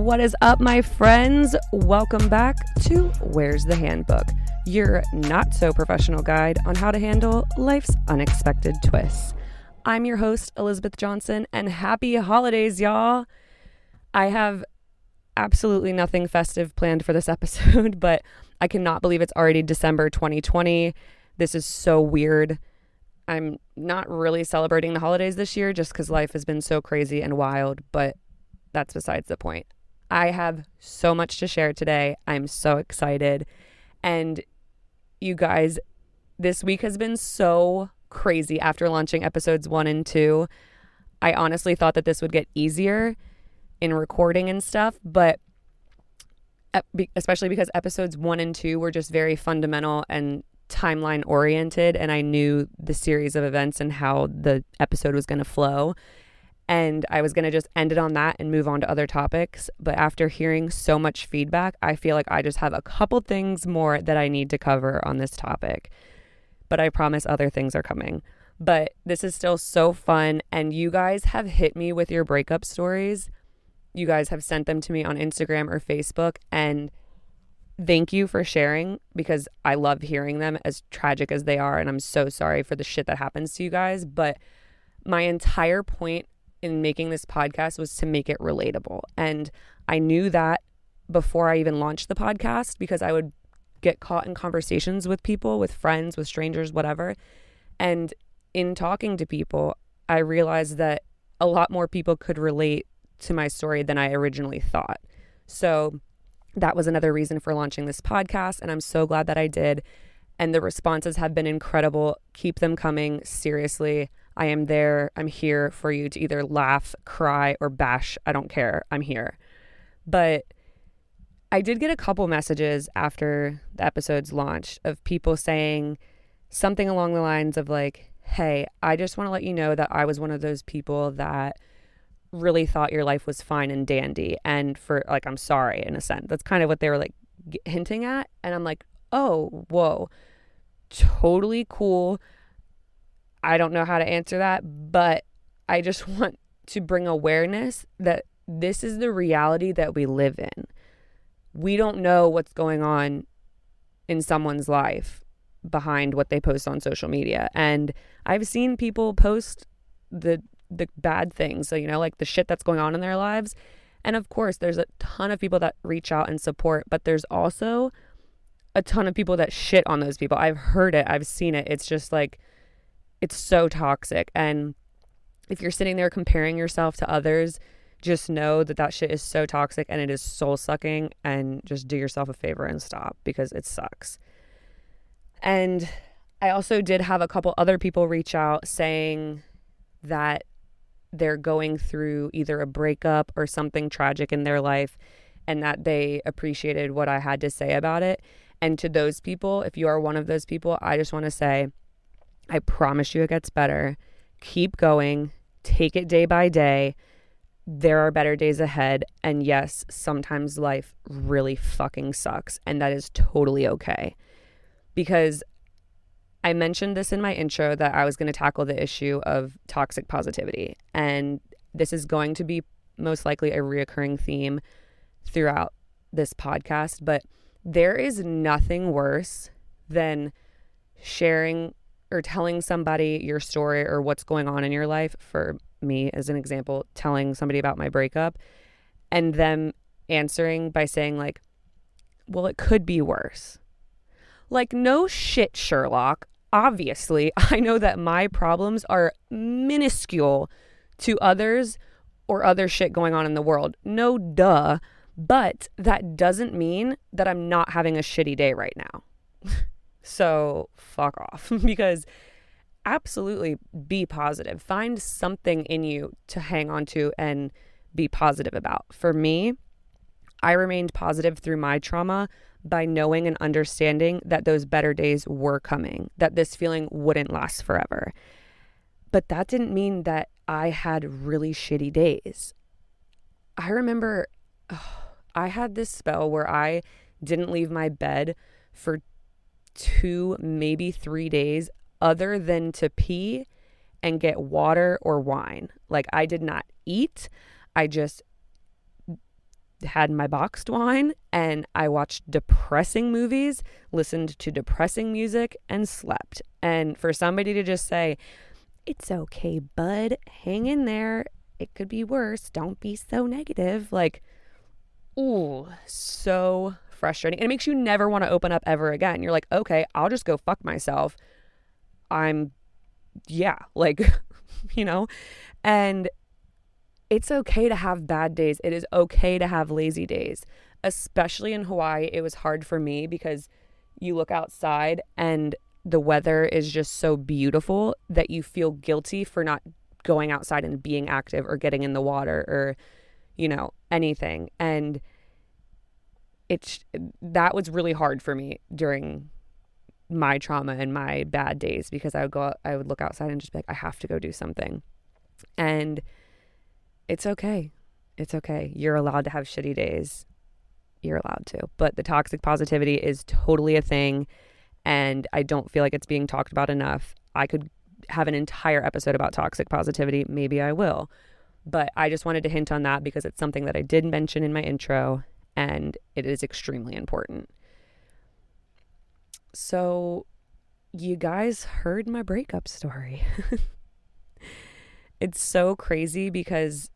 What is up, my friends? Welcome back to Where's the Handbook, your not so professional guide on how to handle life's unexpected twists. I'm your host, Elizabeth Johnson, and happy holidays, y'all. I have absolutely nothing festive planned for this episode, but I cannot believe it's already December 2020. This is so weird. I'm not really celebrating the holidays this year just because life has been so crazy and wild, but that's besides the point. I have so much to share today. I'm so excited. And you guys, this week has been so crazy after launching episodes 1 and 2. I honestly thought that this would get easier in recording and stuff, but especially because episodes 1 and 2 were just very fundamental and timeline oriented, and I knew the series of events and how the episode was going to flow. And I was going to just end it on that and move on to other topics. But after hearing so much feedback, I feel like I just have a couple things more that I need to cover on this topic. But I promise other things are coming. But this is still so fun. And you guys have hit me with your breakup stories. You guys have sent them to me on Instagram or Facebook. And thank you for sharing, because I love hearing them, as tragic as they are. And I'm so sorry for the shit that happens to you guys. But my entire point in making this podcast was to make it relatable. And I knew that before I even launched the podcast, because I would get caught in conversations with people, with friends, with strangers, whatever. And in talking to people, I realized that a lot more people could relate to my story than I originally thought. So that was another reason for launching this podcast. And I'm so glad that I did. And the responses have been incredible. Keep them coming. Seriously. I am there. I'm here for you to either laugh, cry, or bash. I don't care. I'm here. But I did get a couple messages after the episodes launched of people saying something along the lines of like, hey, I just want to let you know that I was one of those people that really thought your life was fine and dandy. And for like, I'm sorry in a sense. That's kind of what they were like hinting at. And I'm like, oh, whoa, totally cool. I don't know how to answer that, but I just want to bring awareness that this is the reality that we live in. We don't know what's going on in someone's life behind what they post on social media. And I've seen people post the bad things, so, you know, like the shit that's going on in their lives. And of course, there's a ton of people that reach out and support, but there's also a ton of people that shit on those people. I've heard it. I've seen it. It's just like, it's so toxic. And if you're sitting there comparing yourself to others, just know that that shit is so toxic and it is soul sucking, and just do yourself a favor and stop, because it sucks. And I also did have a couple other people reach out saying that they're going through either a breakup or something tragic in their life, and that they appreciated what I had to say about it. And to those people, if you are one of those people, I just want to say, I promise you it gets better. Keep going. Take it day by day. There are better days ahead. And yes, sometimes life really fucking sucks. And that is totally okay. Because I mentioned this in my intro that I was going to tackle the issue of toxic positivity. And this is going to be most likely a reoccurring theme throughout this podcast. But there is nothing worse than sharing or telling somebody your story or what's going on in your life. For me, as an example, telling somebody about my breakup and them answering by saying like, well, it could be worse. Like, no shit, Sherlock. Obviously, I know that my problems are minuscule to others or other shit going on in the world. No duh. But that doesn't mean that I'm not having a shitty day right now. So fuck off, because absolutely be positive. Find something in you to hang on to and be positive about. For me, I remained positive through my trauma by knowing and understanding that those better days were coming, that this feeling wouldn't last forever. But that didn't mean that I had really shitty days. I remember I had this spell where I didn't leave my bed for 2, maybe 3 days, other than to pee and get water or wine. Like, I did not eat. I just had my boxed wine and I watched depressing movies, listened to depressing music, and slept. And for somebody to just say, it's okay, bud, hang in there, it could be worse, don't be so negative, like, ooh, so frustrating. And it makes you never want to open up ever again. You're like, okay, I'll just go fuck myself. Like, and it's okay to have bad days. It is okay to have lazy days, especially in Hawaii. It was hard for me because you look outside and the weather is just so beautiful that you feel guilty for not going outside and being active or getting in the water or, anything. And that was really hard for me during my trauma and my bad days, because I would look outside and just be like, I have to go do something. And it's okay. It's okay. You're allowed to have shitty days. You're allowed to. But the toxic positivity is totally a thing. And I don't feel like it's being talked about enough. I could have an entire episode about toxic positivity. Maybe I will. But I just wanted to hint on that because it's something that I did mention in my intro, and it is extremely important. So you guys heard my breakup story. It's so crazy because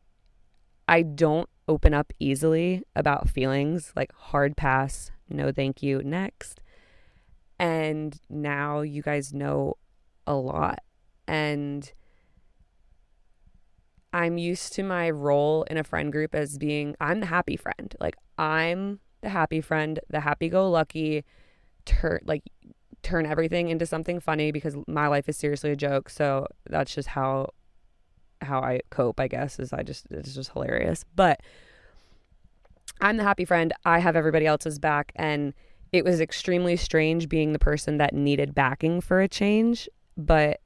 I don't open up easily about feelings, like hard pass, no thank you, next. And now you guys know a lot. And I'm used to my role in a friend group as being, I'm the happy friend. Like, I'm the happy friend, the happy-go-lucky, turn everything into something funny because my life is seriously a joke. So that's just how I cope, I guess, it's just hilarious. But I'm the happy friend. I have everybody else's back. And it was extremely strange being the person that needed backing for a change. But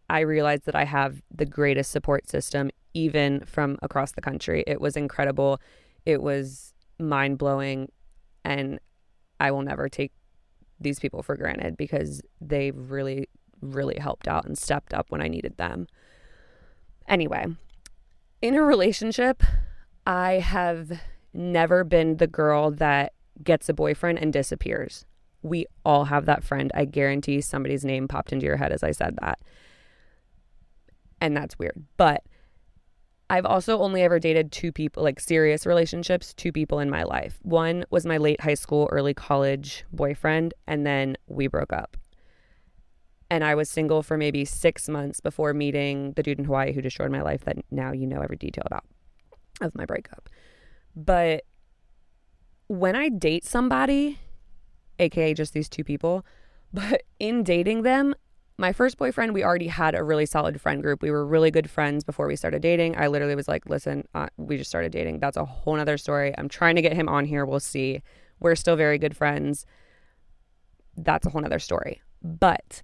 I realized that I have the greatest support system, even from across the country. It was incredible. It was mind-blowing. And I will never take these people for granted because they really, really helped out and stepped up when I needed them. Anyway, in a relationship, I have never been the girl that gets a boyfriend and disappears. We all have that friend. I guarantee somebody's name popped into your head as I said that. And that's weird. But I've also only ever dated two people, like serious relationships, two people in my life. One was my late high school, early college boyfriend, and then we broke up. And I was single for maybe 6 months before meeting the dude in Hawaii who destroyed my life that now you know every detail about of my breakup. But when I date somebody, aka just these two people, but in dating them, my first boyfriend, we already had a really solid friend group. We were really good friends before we started dating. I literally was like, listen, we just started dating. That's a whole nother story. I'm trying to get him on here. We'll see. We're still very good friends. That's a whole nother story. But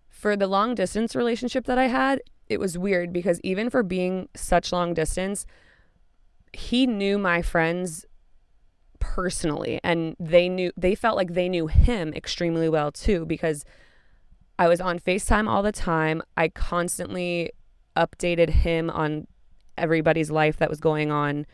for the long distance relationship that I had, it was weird because even for being such long distance, he knew my friends personally, and they felt like they knew him extremely well too, because I was on FaceTime all the time. I constantly updated him on everybody's life that was going on,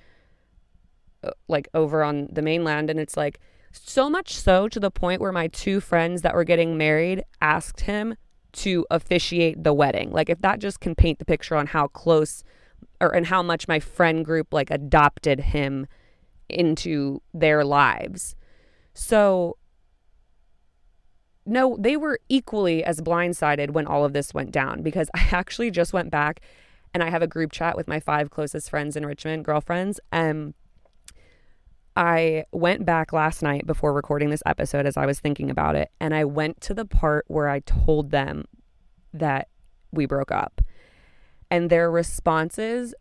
like over on the mainland. And it's like, so much so to the point where my two friends that were getting married asked him to officiate the wedding. Like, if that just can paint the picture on how close and how much my friend group like adopted him into their lives. So no, they were equally as blindsided when all of this went down, because I actually just went back and I have a group chat with my 5 closest friends in Richmond, girlfriends. And I went back last night before recording this episode as I was thinking about it. And I went to the part where I told them that we broke up. And their responses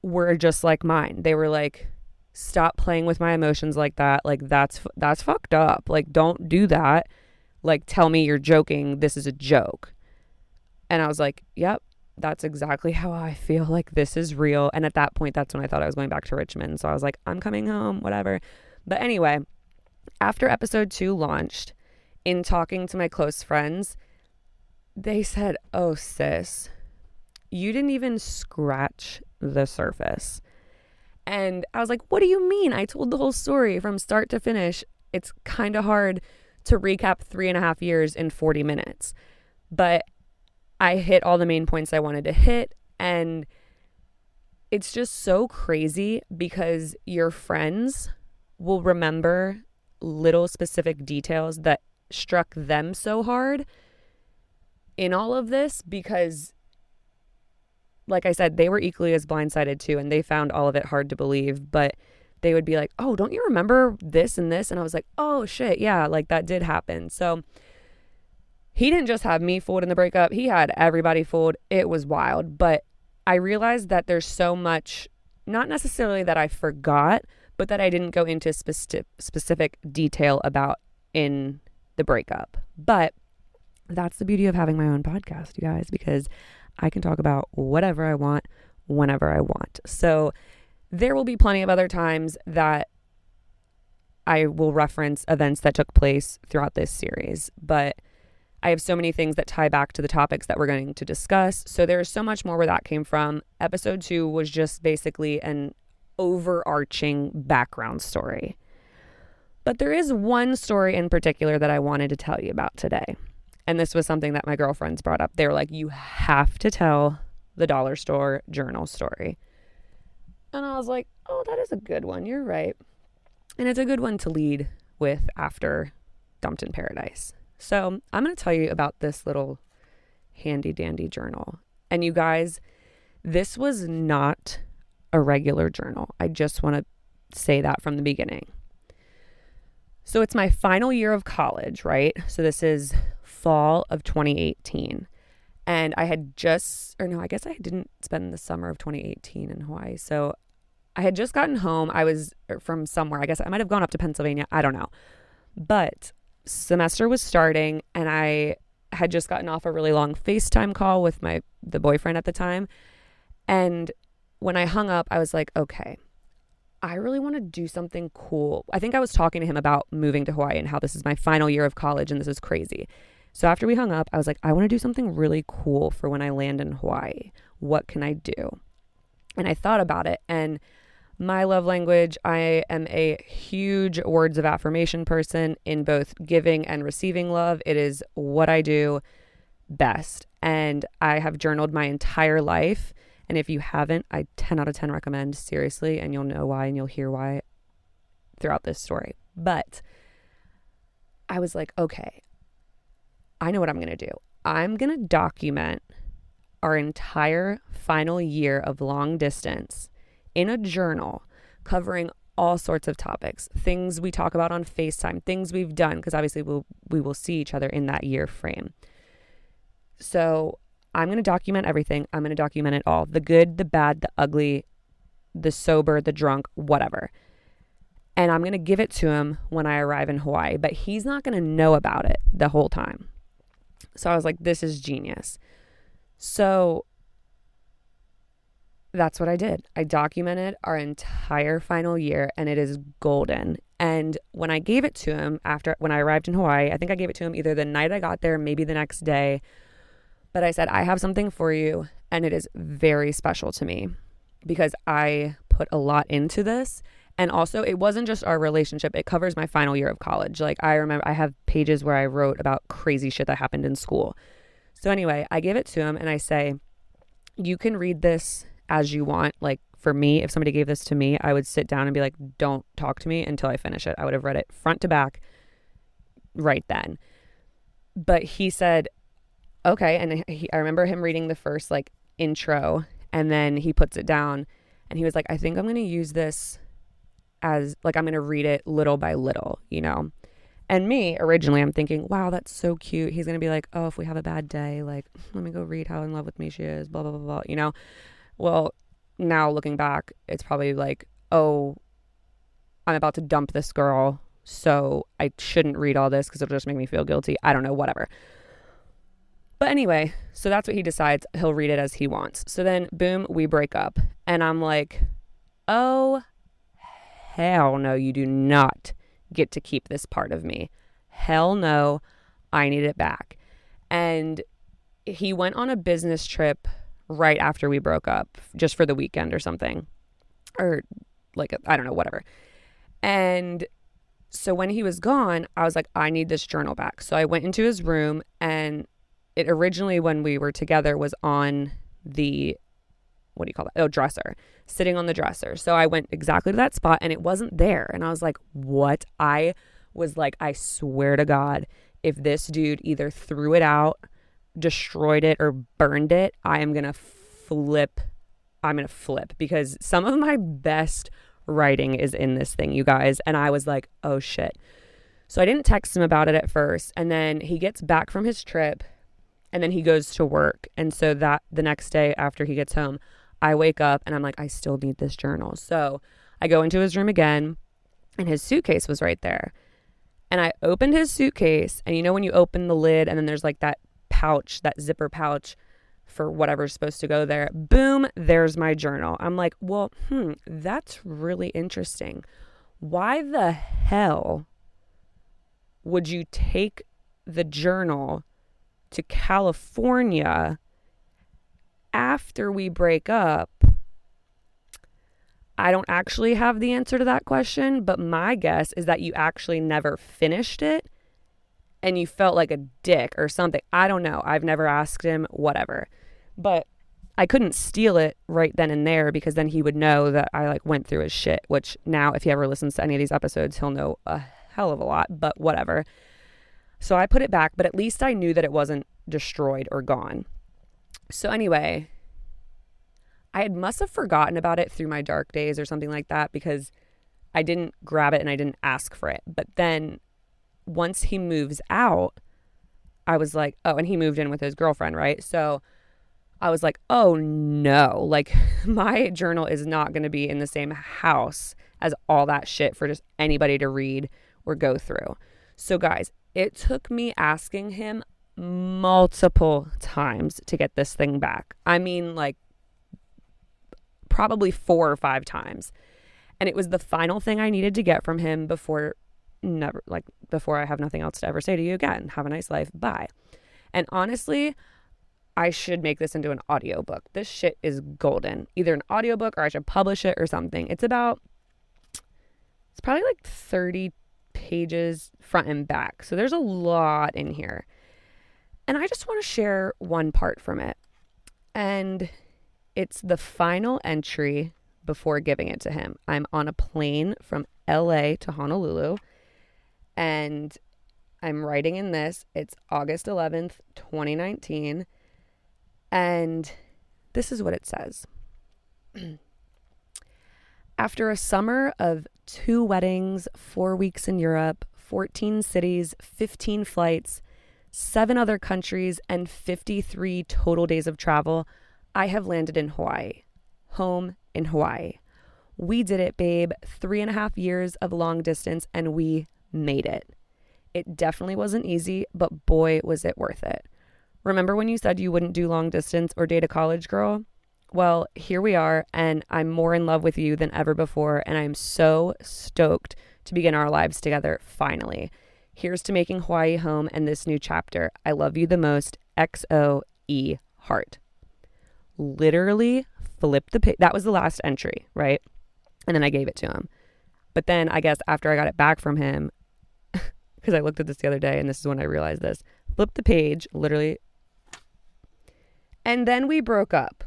were just like mine. They were like, stop playing with my emotions like that. Like, that's fucked up. Like, don't do that. Like, tell me you're joking. This is a joke. And I was like, yep, that's exactly how I feel. Like, this is real. And at that point, that's when I thought I was going back to Richmond. So I was like, I'm coming home, whatever. But anyway, after episode 2 launched, in talking to my close friends, they said, oh, sis, you didn't even scratch the surface. And I was like, what do you mean? I told the whole story from start to finish. It's kind of hard to recap 3.5 years in 40 minutes. But I hit all the main points I wanted to hit. And it's just so crazy because your friends will remember little specific details that struck them so hard in all of this because, like I said, they were equally as blindsided too, and they found all of it hard to believe. But they would be like, oh, don't you remember this and this? And I was like, oh, shit, yeah, like that did happen. So he didn't just have me fooled in the breakup. He had everybody fooled. It was wild. But I realized that there's so much, not necessarily that I forgot, but that I didn't go into specific detail about in the breakup. But that's the beauty of having my own podcast, you guys, because I can talk about whatever I want, whenever I want. So there will be plenty of other times that I will reference events that took place throughout this series, but I have so many things that tie back to the topics that we're going to discuss. So there's so much more where that came from. Episode 2 was just basically an overarching background story. But there is one story in particular that I wanted to tell you about today. And this was something that my girlfriends brought up. They were like, you have to tell the dollar store journal story. And I was like, oh, that is a good one. You're right. And it's a good one to lead with after Dumped in Paradise. So I'm going to tell you about this little handy dandy journal. And you guys, this was not a regular journal. I just want to say that from the beginning. So it's my final year of college, right? So this is fall of 2018. And I had I guess I didn't spend the summer of 2018 in Hawaii. So I had just gotten home. I was from somewhere. I guess I might have gone up to Pennsylvania. I don't know. But semester was starting and I had just gotten off a really long FaceTime call with the boyfriend at the time. And when I hung up, I was like, okay, I really want to do something cool. I think I was talking to him about moving to Hawaii and how this is my final year of college and this is crazy. So after we hung up, I was like, I want to do something really cool for when I land in Hawaii. What can I do? And I thought about it, and my love language, I am a huge words of affirmation person in both giving and receiving love. It is what I do best. And I have journaled my entire life. And if you haven't, I 10 out of 10 recommend, seriously, and you'll know why and you'll hear why throughout this story. But I was like, okay, I know what I'm going to do. I'm going to document our entire final year of long distance in a journal covering all sorts of topics, things we talk about on FaceTime, things we've done, because obviously we will see each other in that year frame. So I'm going to document everything. I'm going to document it all. The good, the bad, the ugly, the sober, the drunk, whatever. And I'm going to give it to him when I arrive in Hawaii, but he's not going to know about it the whole time. So I was like, this is genius. So that's what I did. I documented our entire final year and it is golden. And when I gave it to him when I arrived in Hawaii, I think I gave it to him either the night I got there, maybe the next day. But I said, I have something for you and it is very special to me because I put a lot into this. And also it wasn't just our relationship. It covers my final year of college. Like I remember I have pages where I wrote about crazy shit that happened in school. So anyway, I give it to him and I say, you can read this as you want. Like for me, if somebody gave this to me, I would sit down and be like, don't talk to me until I finish it. I would have read it front to back right then. But he said, okay. And I remember him reading the first like intro and then he puts it down and he was like, I think I'm going to use this as like, I'm going to read it little by little, you know? And me, originally, I'm thinking, wow, that's so cute. He's going to be like, oh, if we have a bad day, like, let me go read how in love with me she is, blah, blah, blah, blah, you know? Well, now looking back, it's probably like, oh, I'm about to dump this girl, so I shouldn't read all this because it'll just make me feel guilty. I don't know, whatever. But anyway, so that's what he decides. He'll read it as he wants. So then, boom, we break up. And I'm like, oh, hell no, you do not get to keep this part of me. Hell no, I need it back. And he went on a business trip right after we broke up, just for the weekend or something. Or like, I don't know, whatever. And so when he was gone, I was like, I need this journal back. So I went into his room, and it originally, when we were together, was on the, what do you call it? Oh, dresser, sitting on the dresser. So I went exactly to that spot, and it wasn't there. And I was like, what? I was like, I swear to God, if this dude either threw it out, destroyed it, or burned it, I'm going to flip, because some of my best writing is in this thing, you guys. And I was like, oh shit. So I didn't text him about it at first. And then he gets back from his trip, and then he goes to work. And so that the next day after he gets home, I wake up and I'm like, I still need this journal. So I go into his room again, and his suitcase was right there. And I opened his suitcase, and you know when you open the lid and then there's like that pouch, that zipper pouch for whatever's supposed to go there. Boom, there's my journal. I'm like, well, that's really interesting. Why the hell would you take the journal to California after we break up? I don't actually have the answer to that question, but my guess is that you actually never finished it and you felt like a dick or something. I don't know. I've never asked him, whatever. But I couldn't steal it right then and there, because then he would know that I like went through his shit, which now if he ever listens to any of these episodes, he'll know a hell of a lot, but whatever. So I put it back, but at least I knew that it wasn't destroyed or gone. So anyway, I must have forgotten about it through my dark days or something like that, because I didn't grab it and I didn't ask for it. But then once he moves out, I was like, oh, and he moved in with his girlfriend, right? So I was like, oh no, like my journal is not going to be in the same house as all that shit for just anybody to read or go through. So guys, it took me asking him multiple times to get this thing back. I mean, like probably 4 or 5 times. And it was the final thing I needed to get from him before I have nothing else to ever say to you again. Have a nice life. Bye. And honestly, I should make this into an audiobook. This shit is golden. Either an audiobook or I should publish it or something. It's probably like 30 pages front and back. So there's a lot in here. And I just want to share one part from it. And it's the final entry before giving it to him. I'm on a plane from LA to Honolulu, and I'm writing in this. It's August 11th, 2019. And this is what it says. After a summer of 2 weddings, 4 weeks in Europe, 14 cities, 15 flights, 7 other countries, and 53 total days of travel, I have landed in Hawaii. Home in Hawaii. We did it, babe. 3.5 years of long distance, and we made it. It definitely wasn't easy, but boy, was it worth it. Remember when you said you wouldn't do long distance or date a college girl? Well, here we are, and I'm more in love with you than ever before, and I'm so stoked to begin our lives together, finally. Here's to making Hawaii home and this new chapter. I love you the most. XOE heart. Literally flipped the page. That was the last entry, right? And then I gave it to him. But then I guess after I got it back from him, because I looked at this the other day, and this is when I realized this, flipped the page, literally, and then we broke up.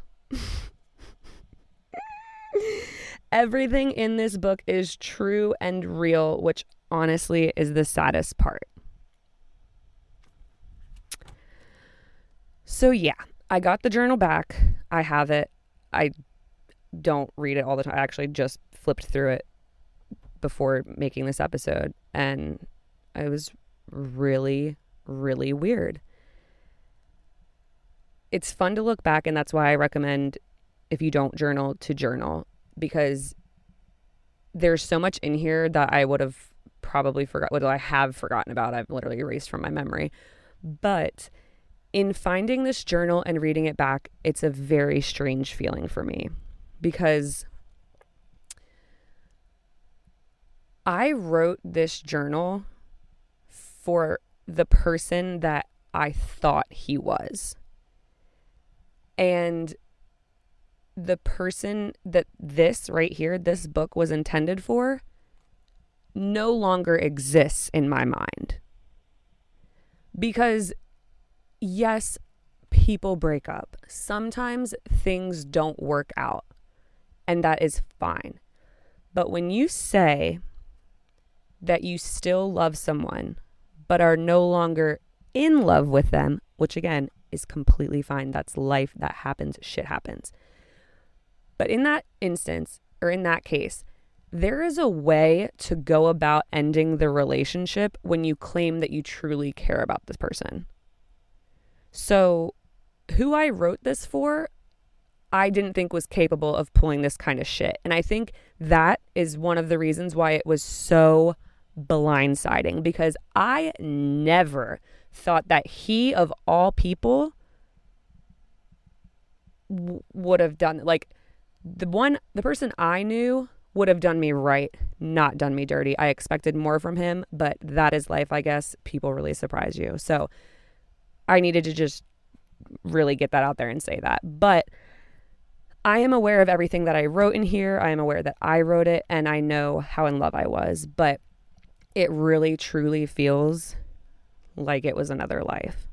Everything in this book is true and real, which honestly is the saddest part. So yeah, I got the journal back. I have it. I don't read it all the time. I actually just flipped through it before making this episode, and it was really, really weird. It's fun to look back, and that's why I recommend, if you don't journal, to journal, because there's so much in here that I would have probably I have forgotten about. I've literally erased from my memory. But in finding this journal and reading it back, it's a very strange feeling for me, because I wrote this journal for the person that I thought he was. And the person that this right here, this book was intended for, no longer exists in my mind. Because yes, people break up. Sometimes things don't work out, and that is fine. But when you say that you still love someone, but are no longer in love with them, which again is completely fine. That's life. That happens. Shit happens. But in that instance, or in that case, there is a way to go about ending the relationship when you claim that you truly care about this person. So who I wrote this for, I didn't think was capable of pulling this kind of shit. And I think that is one of the reasons why it was so blindsiding, because I never thought that he, of all people, would have done, like, the person I knew would have done me right, not done me dirty. I expected more from him, but that is life, I guess. People really surprise you. So I needed to just really get that out there and say that. But I am aware of everything that I wrote in here. I am aware that I wrote it, and I know how in love I was. But it really, truly feels like it was another life.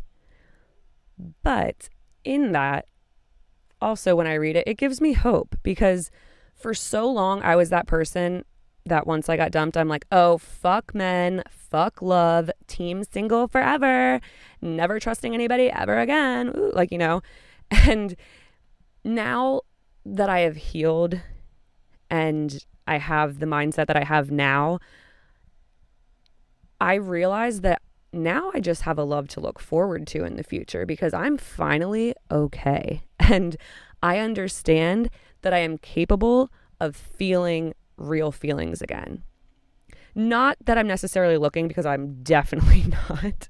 But in that, also when I read it, it gives me hope, because for so long I was that person that once I got dumped, I'm like, oh, fuck men, fuck love, team single forever, never trusting anybody ever again. Ooh, like, you know. And now that I have healed and I have the mindset that I have now, I realize that now I just have a love to look forward to in the future, because I'm finally okay. And I understand that I am capable of feeling real feelings again. Not that I'm necessarily looking, because I'm definitely not.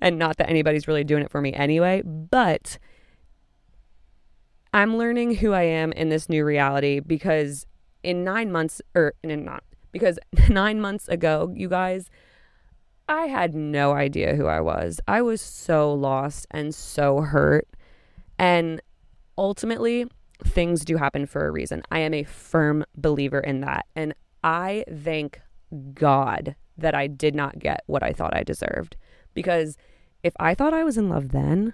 And not that anybody's really doing it for me anyway. But I'm learning who I am in this new reality, because because 9 months ago, you guys, I had no idea who I was. I was so lost and so hurt. And ultimately, things do happen for a reason. I am a firm believer in that. And I thank God that I did not get what I thought I deserved. Because if I thought I was in love then,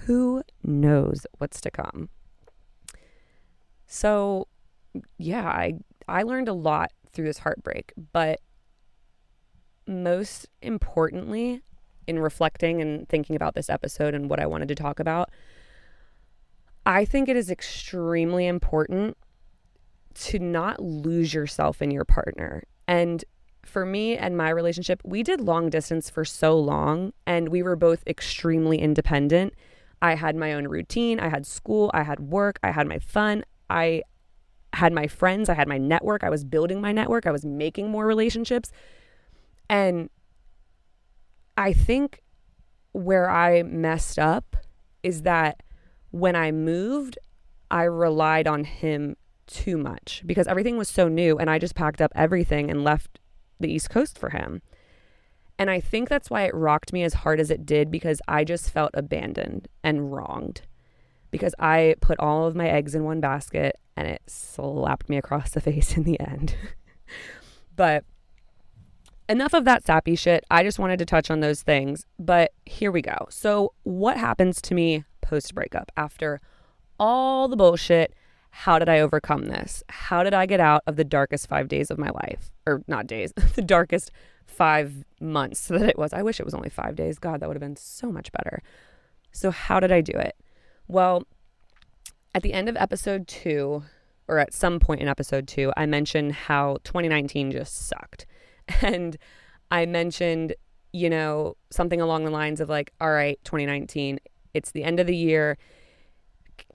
who knows what's to come? So, yeah, I learned a lot through this heartbreak. But most importantly, in reflecting and thinking about this episode and what I wanted to talk about, I think it is extremely important to not lose yourself in your partner. And for me and my relationship, we did long distance for so long, and we were both extremely independent. I had my own routine. I had school. I had work. I had my fun. I had my friends. I had my network. I was building my network. I was making more relationships. And I think where I messed up is that when I moved, I relied on him too much, because everything was so new, and I just packed up everything and left the East Coast for him. And I think that's why it rocked me as hard as it did, because I just felt abandoned and wronged, because I put all of my eggs in one basket and it slapped me across the face in the end. But enough of that sappy shit. I just wanted to touch on those things. But here we go. So what happens to me post-breakup after all the bullshit? How did I overcome this? How did I get out of the darkest 5 days of my life? Or not days, the darkest 5 months that it was. I wish it was only 5 days. God, that would have been so much better. So how did I do it? Well, at the end of episode 2, or at some point in episode 2, I mentioned how 2019 just sucked. And I mentioned, something along the lines of like, all right, 2019, it's the end of the year.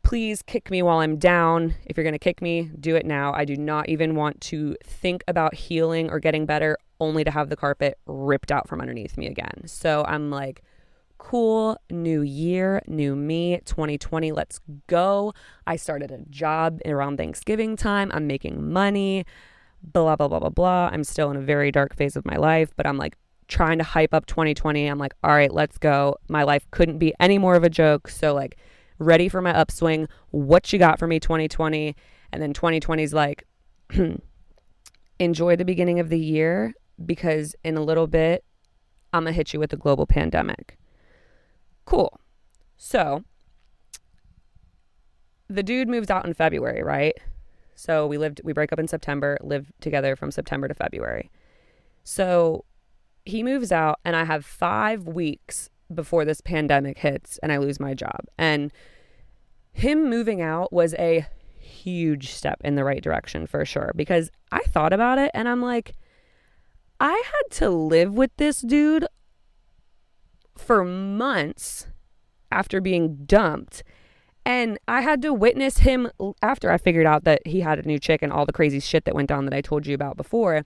Please kick me while I'm down. If you're going to kick me, do it now. I do not even want to think about healing or getting better, only to have the carpet ripped out from underneath me again. So I'm like, cool, new year, new me, 2020, let's go. I started a job around Thanksgiving time. I'm making money. Blah, blah, blah, blah, blah. I'm still in a very dark phase of my life, but I'm like trying to hype up 2020. I'm like, all right, let's go. My life couldn't be any more of a joke. So like ready for my upswing. What you got for me 2020? And then 2020's like, enjoy the beginning of the year because in a little bit, I'm going to hit you with a global pandemic. Cool. So the dude moves out in February, right? So we break up in September, live together from September to February. So he moves out and I have 5 weeks before this pandemic hits and I lose my job. And him moving out was a huge step in the right direction for sure, because I thought about it and I'm like, I had to live with this dude for months after being dumped. And I had to witness him after I figured out that he had a new chick and all the crazy shit that went down that I told you about before.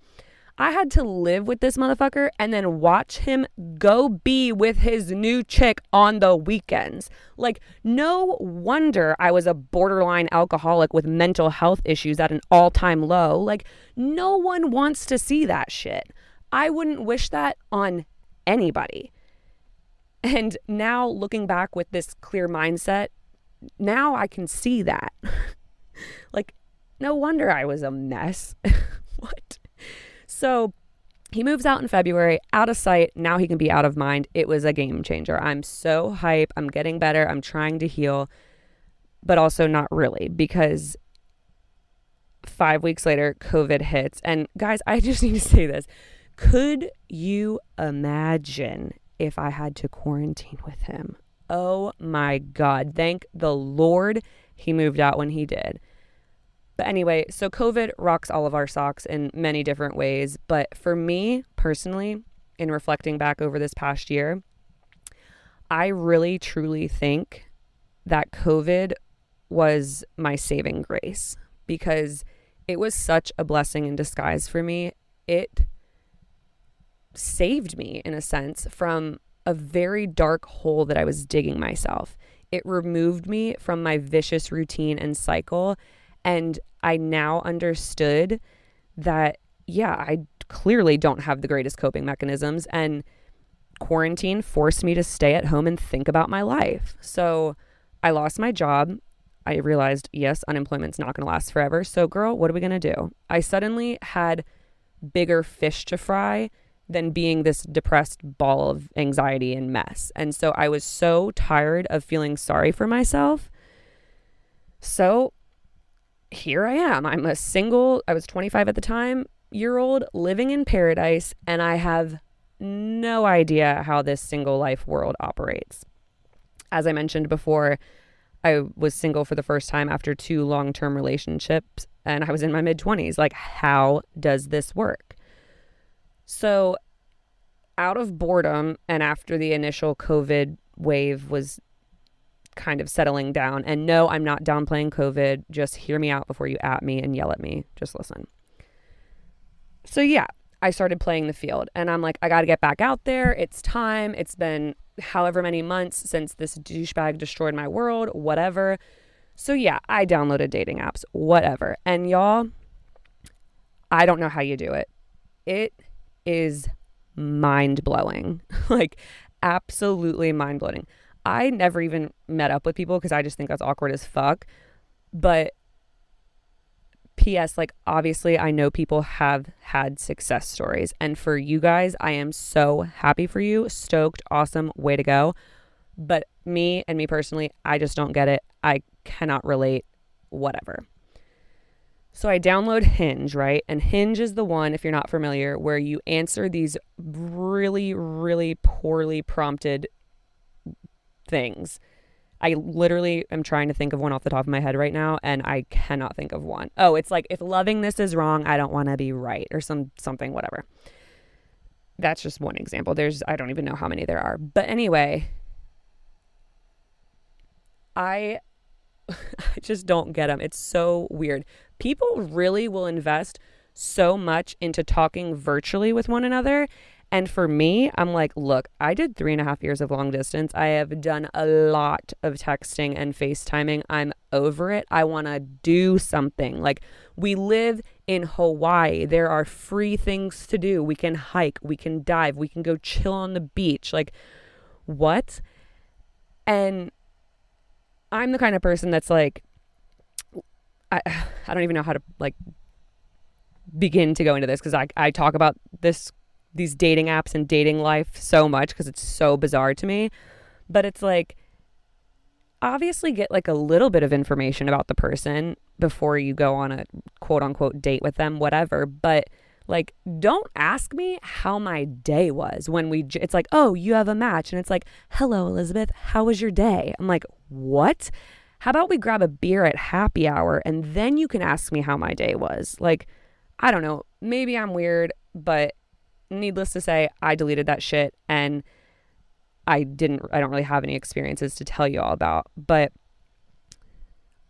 I had to live with this motherfucker and then watch him go be with his new chick on the weekends. Like, no wonder I was a borderline alcoholic with mental health issues at an all-time low. Like, no one wants to see that shit. I wouldn't wish that on anybody. And now looking back with this clear mindset, now I can see that. Like, no wonder I was a mess. What? So he moves out in February, out of sight. Now he can be out of mind. It was a game changer. I'm so hype. I'm getting better. I'm trying to heal, but also not really, because 5 weeks later, COVID hits. And guys, I just need to say this. Could you imagine if I had to quarantine with him? Oh my God. Thank the Lord he moved out when he did. But anyway, so COVID rocks all of our socks in many different ways. But for me personally, in reflecting back over this past year, I really truly think that COVID was my saving grace, because it was such a blessing in disguise for me. It saved me, in a sense, from a very dark hole that I was digging myself. It removed me from my vicious routine and cycle. And I now understood that, yeah, I clearly don't have the greatest coping mechanisms, and quarantine forced me to stay at home and think about my life. So I lost my job. I realized, yes, unemployment's not going to last forever. So girl, what are we going to do? I suddenly had bigger fish to fry than being this depressed ball of anxiety and mess. And so I was so tired of feeling sorry for myself. So here I am. I was 25 at the time, year-old, living in paradise, and I have no idea how this single life world operates. As I mentioned before, I was single for the first time after 2 long-term relationships, and I was in my mid-20s. Like, how does this work? So out of boredom, and after the initial COVID wave was kind of settling down, and no, I'm not downplaying COVID. Just hear me out before you at me and yell at me. Just listen. So yeah, I started playing the field, and I'm like, I got to get back out there. It's time. It's been however many months since this douchebag destroyed my world, whatever. So yeah, I downloaded dating apps, whatever. And y'all, I don't know how you do it. It is mind-blowing. Like, absolutely mind-blowing. I never even met up with people because I just think that's awkward as fuck. But P.S., like, obviously I know people have had success stories. And for you guys, I am so happy for you. Stoked. Awesome. Way to go. But me personally, I just don't get it. I cannot relate. Whatever. So I download Hinge, right? And Hinge is the one, if you're not familiar, where you answer these really, really poorly prompted things. I literally am trying to think of one off the top of my head right now, and I cannot think of one. Oh, it's like, if loving this is wrong, I don't want to be right, or something, whatever. That's just one example. I don't even know how many there are. But anyway, I just don't get them. It's so weird. People really will invest so much into talking virtually with one another. And for me, I'm like, look, I did 3.5 years of long distance. I have done a lot of texting and FaceTiming. I'm over it. I want to do something. Like, we live in Hawaii. There are free things to do. We can hike. We can dive. We can go chill on the beach. Like, what? And I'm the kind of person that's like, I don't even know how to like begin to go into this, because I talk about these dating apps and dating life so much because it's so bizarre to me. But it's like, obviously get like a little bit of information about the person before you go on a quote unquote date with them, whatever. But like, don't ask me how my day was when it's like, oh, you have a match. And it's like, hello, Elizabeth, how was your day? I'm like, what? How about we grab a beer at happy hour and then you can ask me how my day was? Like, I don't know. Maybe I'm weird, but needless to say, I deleted that shit, and I don't really have any experiences to tell you all about. But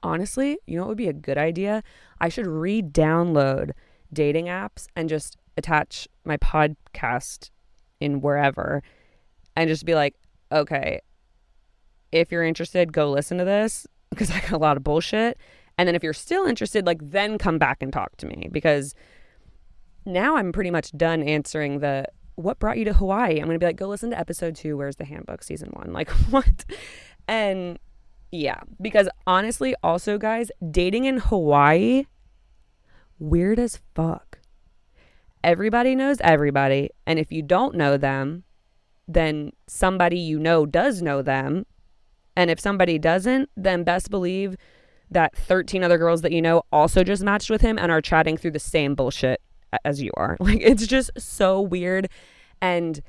honestly, you know what would be a good idea? I should re-download dating apps and just attach my podcast in wherever and just be like, okay, if you're interested, go listen to this, because I got a lot of bullshit. And then if you're still interested, like, then come back and talk to me, because now I'm pretty much done answering the what brought you to Hawaii. I'm going to be like, go listen to episode 2. Where's the handbook, season 1? Like, what? And yeah, because honestly, also guys, dating in Hawaii, weird as fuck. Everybody knows everybody. And if you don't know them, then somebody you know does know them. And if somebody doesn't, then best believe that 13 other girls that you know also just matched with him and are chatting through the same bullshit as you are. Like, it's just so weird. And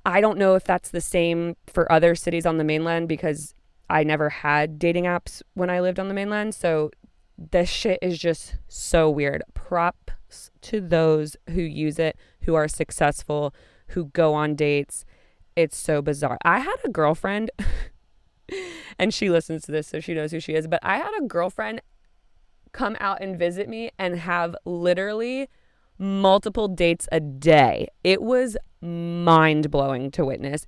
I don't know if that's the same for other cities on the mainland, because I never had dating apps when I lived on the mainland. So this shit is just so weird. Props to those who use it, who are successful, who go on dates. It's so bizarre. I had a girlfriend and she listens to this, so she knows who she is. But I had a girlfriend come out and visit me and have literally multiple dates a day. It was mind-blowing to witness.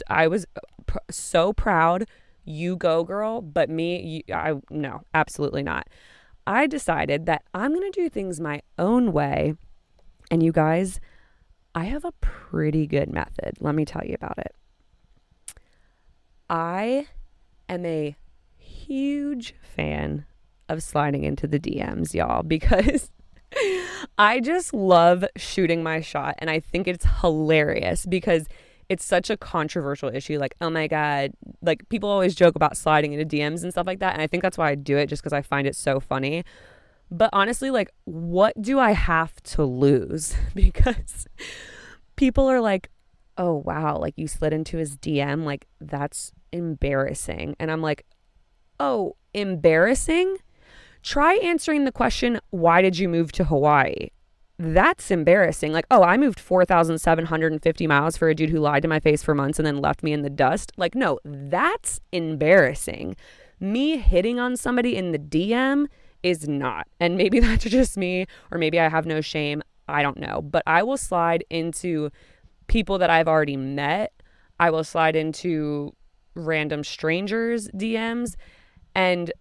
I was so proud. You go, girl. But me, no, absolutely not. I decided that I'm going to do things my own way. And you guys, I have a pretty good method. Let me tell you about it. I am a huge fan of sliding into the DMs, y'all, because I just love shooting my shot. And I think it's hilarious because it's such a controversial issue. Like, oh my God, like, people always joke about sliding into DMs and stuff like that. And I think that's why I do it, just because I find it so funny. But honestly, like, what do I have to lose? Because people are like, oh, wow, like, you slid into his DM. Like, that's embarrassing. And I'm like, oh, embarrassing? Try answering the question, why did you move to Hawaii? That's embarrassing. Like, oh, I moved 4,750 miles for a dude who lied to my face for months and then left me in the dust. Like, no, that's embarrassing. Me hitting on somebody in the DM is not. And maybe that's just me, or maybe I have no shame. I don't know. But I will slide into people that I've already met. I will slide into random strangers' DMs, and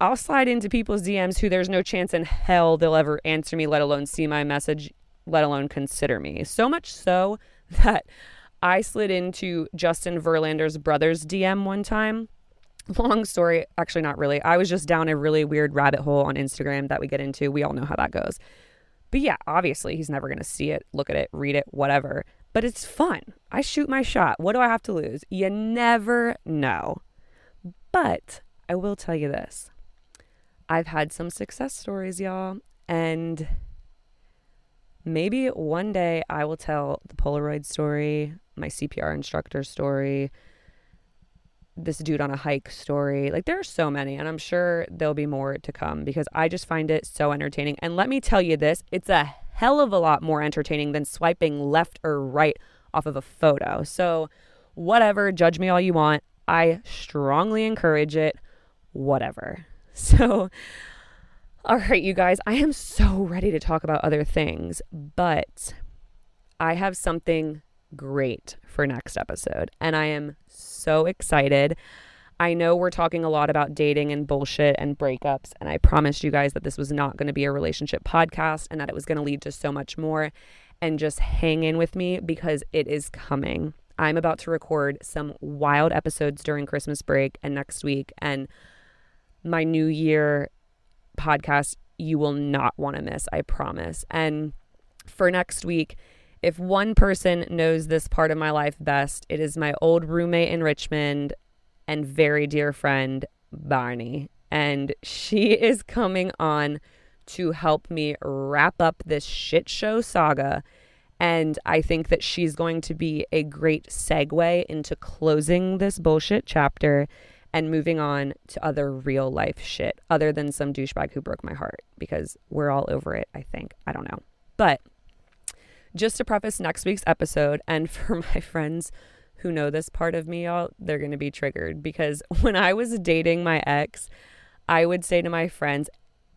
I'll slide into people's DMs who there's no chance in hell they'll ever answer me, let alone see my message, let alone consider me. So much so that I slid into Justin Verlander's brother's DM one time. Long story, actually not really. I was just down a really weird rabbit hole on Instagram that we get into. We all know how that goes. But yeah, obviously he's never going to see it, look at it, read it, whatever. But it's fun. I shoot my shot. What do I have to lose? You never know. But I will tell you this. I've had some success stories, y'all. And maybe one day I will tell the Polaroid story, my CPR instructor story, this dude on a hike story. Like, there are so many, and I'm sure there'll be more to come because I just find it so entertaining. And let me tell you this, it's a hell of a lot more entertaining than swiping left or right off of a photo. So whatever, judge me all you want. I strongly encourage it, whatever. So, all right, you guys, I am so ready to talk about other things, but I have something great for next episode, and I am so excited. I know we're talking a lot about dating and bullshit and breakups, and I promised you guys that this was not going to be a relationship podcast and that it was going to lead to so much more, and just hang in with me because it is coming. I'm about to record some wild episodes during Christmas break and next week. And my New Year podcast, you will not want to miss, I promise. And for next week, if one person knows this part of my life best, it is my old roommate in Richmond and very dear friend, Barney. And she is coming on to help me wrap up this shit show saga. And I think that she's going to be a great segue into closing this bullshit chapter and moving on to other real life shit other than some douchebag who broke my heart, because we're all over it, I think. I don't know. But just to preface next week's episode, and for my friends who know this part of me, y'all, they're going to be triggered, because when I was dating my ex, I would say to my friends,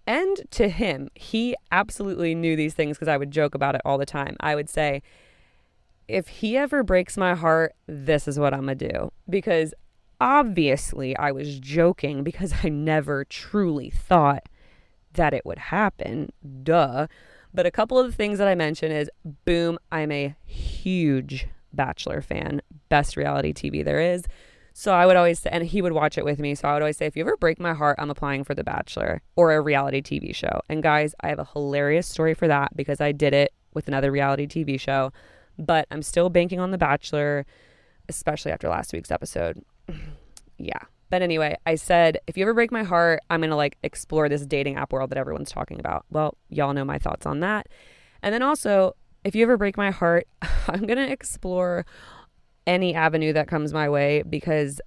and to him, he absolutely knew these things because I would joke about it all the time. I would say, if he ever breaks my heart, this is what I'm going to do. Because obviously I was joking, because I never truly thought that it would happen. Duh. But a couple of the things that I mentioned is, boom, I'm a huge Bachelor fan. Best reality TV there is. So I would always say, and he would watch it with me, so I would always say, if you ever break my heart, I'm applying for The Bachelor or a reality TV show. And guys, I have a hilarious story for that, because I did it with another reality TV show. But I'm still banking on The Bachelor, especially after last week's episode. Yeah. But anyway, I said, if you ever break my heart, I'm going to explore this dating app world that everyone's talking about. Well, y'all know my thoughts on that. And then also, if you ever break my heart, I'm going to explore any avenue that comes my way, because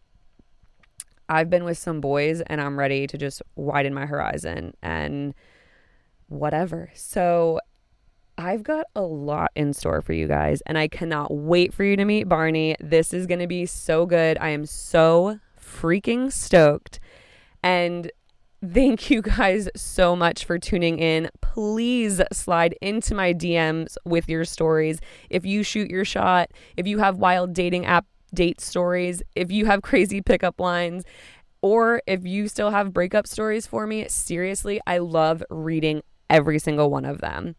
I've been with some boys and I'm ready to just widen my horizon and whatever. So I've got a lot in store for you guys, and I cannot wait for you to meet Barney. This is going to be so good. I am so freaking stoked. And thank you guys so much for tuning in. Please slide into my DMs with your stories. If you shoot your shot, if you have wild dating app date stories, if you have crazy pickup lines, or if you still have breakup stories for me, seriously, I love reading every single one of them.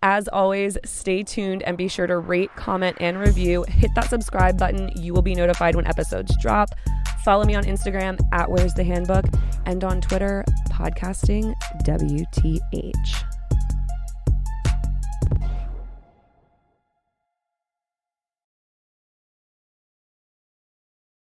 As always, stay tuned and be sure to rate, comment, and review. Hit that subscribe button. You will be notified when episodes drop. Follow me on Instagram at Where's the Handbook, and on Twitter, podcasting WTH.